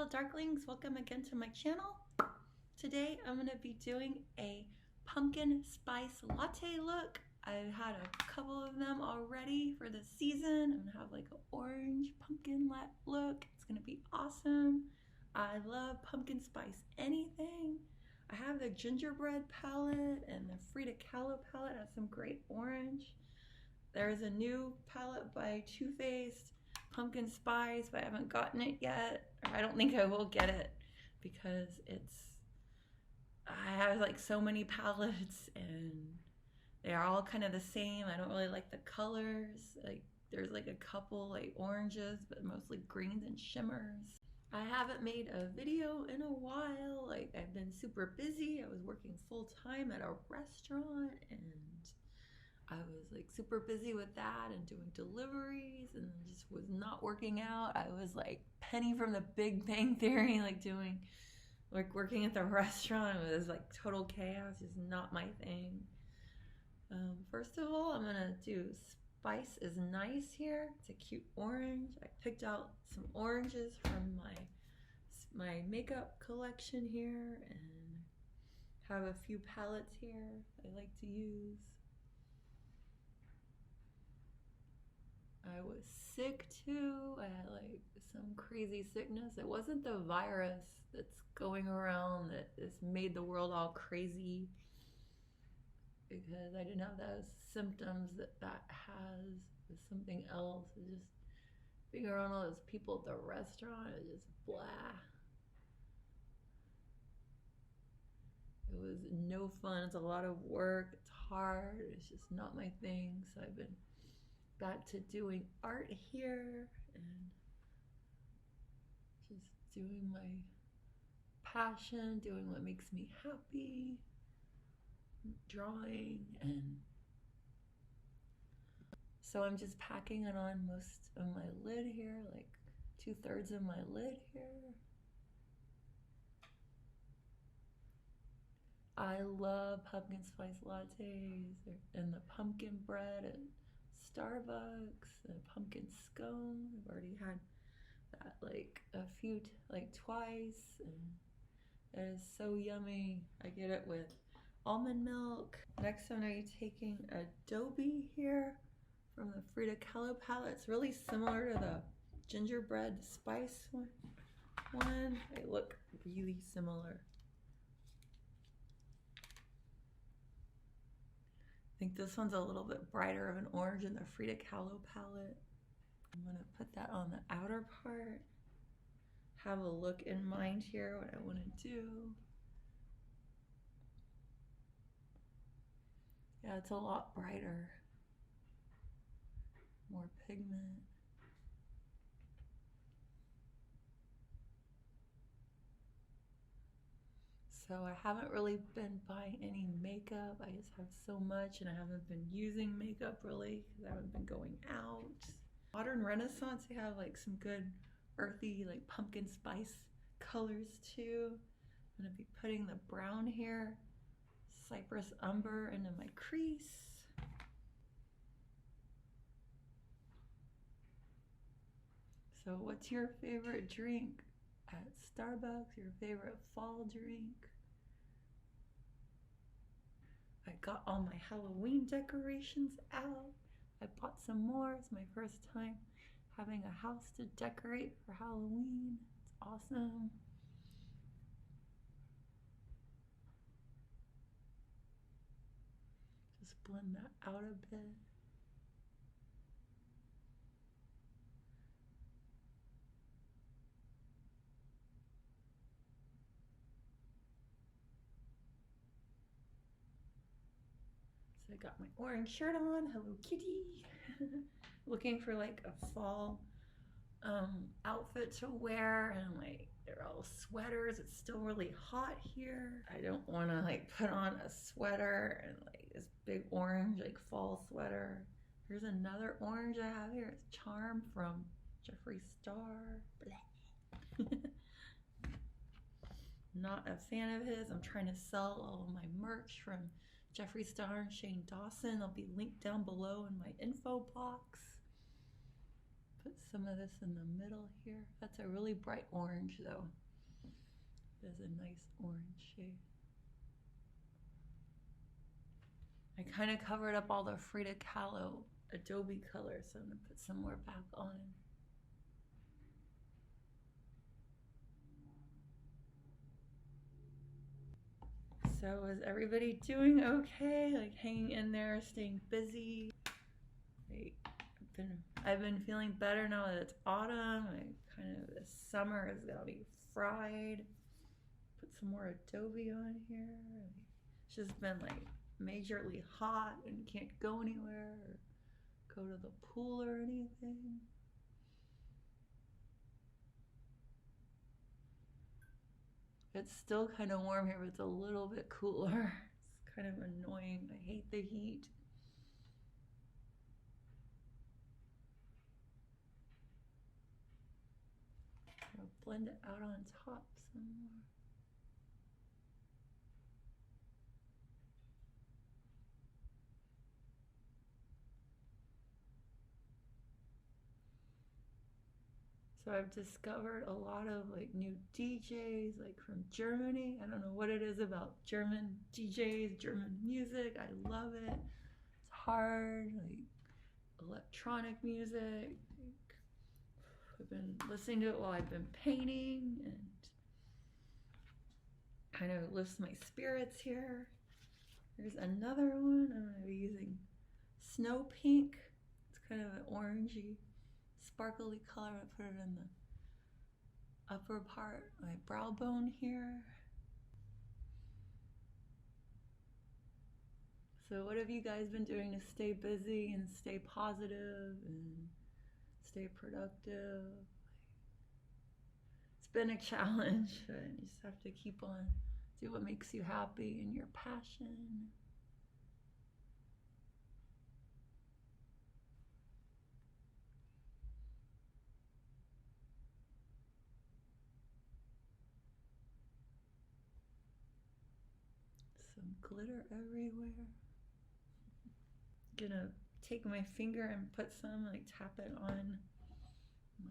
fellow darklings, welcome again to my channel. Today I'm going to be doing a pumpkin spice latte look. I've had a couple of them already for the season. I'm going to have like an orange pumpkin look. It's going to be awesome. I love pumpkin spice anything. I have the gingerbread palette and the Frida Kahlo palette has some great orange. There's a new palette by Too Faced, pumpkin spice, but I haven't gotten it yet. Or I don't think I will get it because I have like so many palettes and they are all kind of the same. I don't really like the colors. Like there's like a couple like oranges, but mostly greens and shimmers. I haven't made a video in a while. Like I've been super busy. I was working full time at a restaurant and I was like super busy with that and doing deliveries and just was not working out. I was like Penny from the Big Bang Theory, like working at the restaurant. It was like total chaos, just not my thing. First of all, I'm gonna do Spice is Nice here. It's a cute orange. I picked out some oranges from my makeup collection here and have a few palettes here I like to use. I was sick too. I had like some crazy sickness. It wasn't the virus that's going around that has made the world all crazy, because I didn't have those symptoms that has. It was something else. It just being around all those people at the restaurant, it just blah. It was no fun. It's a lot of work. It's hard. It's just not my thing. So I've been back to doing art here and just doing my passion, doing what makes me happy, drawing. And so I'm just packing it on most of my lid here, like 2/3 of my lid here. I love pumpkin spice lattes and the pumpkin bread and Starbucks, the pumpkin scone. I've already had that like twice, and it is so yummy. I get it with almond milk. Next I'm going to be taking Adobe here from the Frida Kahlo palette. It's really similar to the gingerbread spice one. They look really similar. I think this one's a little bit brighter of an orange in the Frida Kahlo palette. I'm gonna put that on the outer part. Have a look in mind here, what I wanna do. Yeah, it's a lot brighter. More pigment. So I haven't really been buying any makeup. I just have so much and I haven't been using makeup really because I haven't been going out. Modern Renaissance, they have like some good earthy like pumpkin spice colors too. I'm gonna be putting the brown here, Cypress Umber, into my crease. So what's your favorite drink at Starbucks? Your favorite fall drink? I got all my Halloween decorations out. I bought some more. It's my first time having a house to decorate for Halloween. It's awesome. Just blend that out a bit. So I got my orange shirt on, Hello Kitty. Looking for like a fall outfit to wear, and like they're all sweaters. It's still really hot here. I don't want to like put on a sweater and like this big orange like fall sweater. Here's another orange I have here. It's Charm from Jeffree Starrr. Not a fan of his. I'm trying to sell all of my merch from Jeffree Starrr and Shane Dawson. They'll be linked down below in my info box. put some of this in the middle here. That's a really bright orange though. There's a nice orange shade. I kind of covered up all the Frida Kahlo Adobe color, so I'm gonna put some more back on. So is everybody doing okay? Like hanging in there, staying busy? Like, I've been feeling better now that it's autumn. The summer is gonna be fried. Put some more Adobe on here. It's just been like majorly hot and can't go anywhere or go to the pool or anything. It's still kind of warm here, but it's a little bit cooler. It's kind of annoying. I hate the heat. I'll blend it out on top some more. So I've discovered a lot of like new DJs like from Germany. I don't know what it is about German DJs, German music. I love it. It's hard, like electronic music. I've been listening to it while I've been painting and kind of lifts my spirits here. There's another one. I'm going to be using Snow Pink. It's kind of an orangey, sparkly color. I put it in the upper part, my brow bone here. So what have you guys been doing to stay busy and stay positive and stay productive? It's been a challenge, and you just have to keep on, do what makes you happy and your passion. Some glitter everywhere. Gonna take my finger and put some, like tap it on my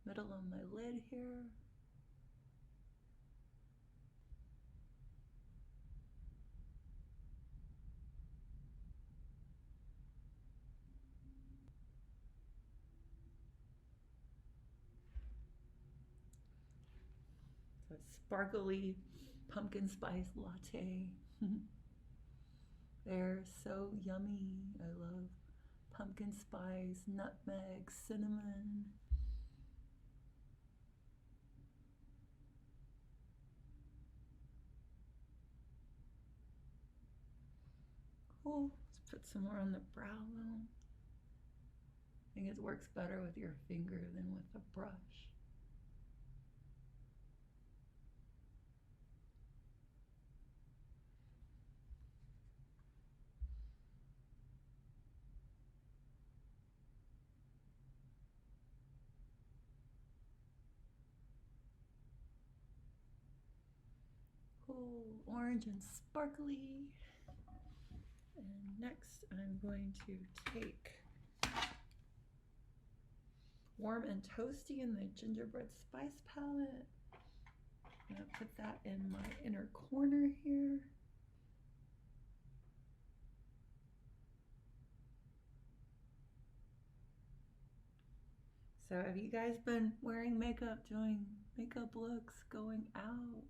middle of my lid here. So sparkly pumpkin spice latte. They're so yummy. I love pumpkin spice, nutmeg, cinnamon. Cool. Let's put some more on the brow bone. I think it works better with your finger than with a brush. Cool, orange and sparkly. And next I'm going to take Warm and Toasty in the Gingerbread Spice palette. I'm gonna put that in my inner corner here. So have you guys been wearing makeup, doing makeup looks, going out?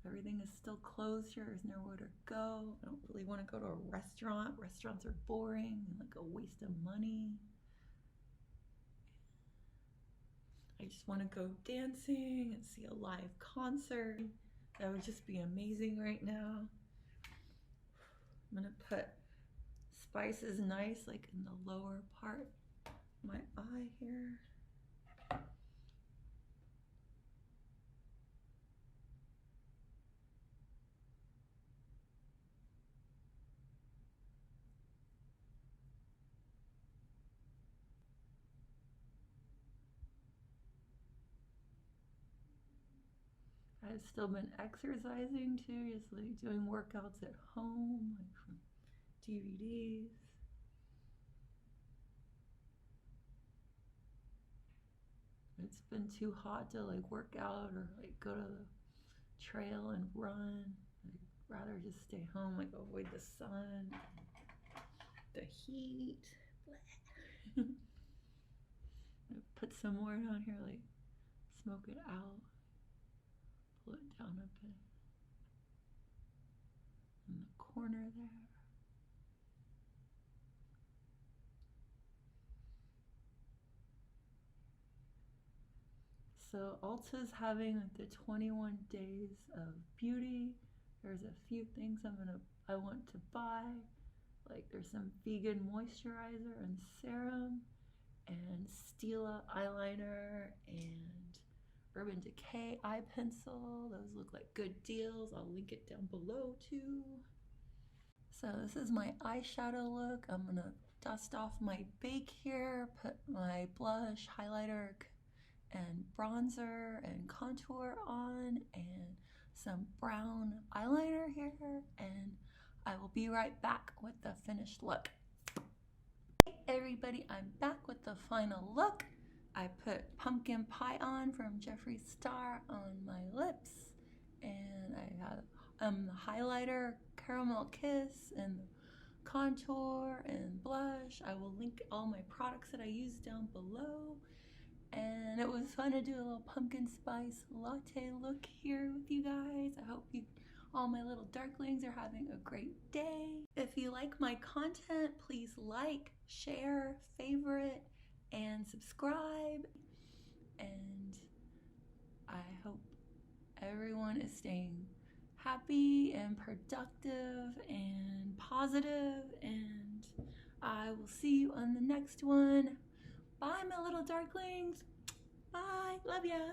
Everything is still closed here. There's nowhere to go. I don't really want to go to a restaurant. Restaurants are boring and like a waste of money. I just want to go dancing and see a live concert. That would just be amazing right now. I'm gonna put spices nice like in the lower part of my eye here. I've still been exercising too, just like doing workouts at home, like from DVDs. it's been too hot to like work out or like go to the trail and run. I'd rather just stay home, like avoid the sun, the heat. Put some more down here, like smoke it out, pull it down a bit in the corner there. So Ulta's having like the 21 days of beauty. There's a few things I want to buy. Like there's some vegan moisturizer and serum and Stila eyeliner and Urban Decay eye pencil. Those look like good deals. I'll link it down below too. So this is my eyeshadow look. I'm gonna dust off my bake here, put my blush, highlighter, and bronzer and contour on, and some brown eyeliner here, and I will be right back with the finished look. Hey everybody, I'm back with the final look. I put pumpkin pie on from Jeffree Starrr on my lips, and I have the highlighter, caramel kiss, and contour and blush. I will link all my products that I use down below. And it was fun to do a little pumpkin spice latte look here with you guys. I hope all my little darklings are having a great day. If you like my content, please like, share, favorite, and subscribe. And I hope everyone is staying happy and productive and positive, and I will see you on the next one. Bye, my little darklings. Bye. Love ya.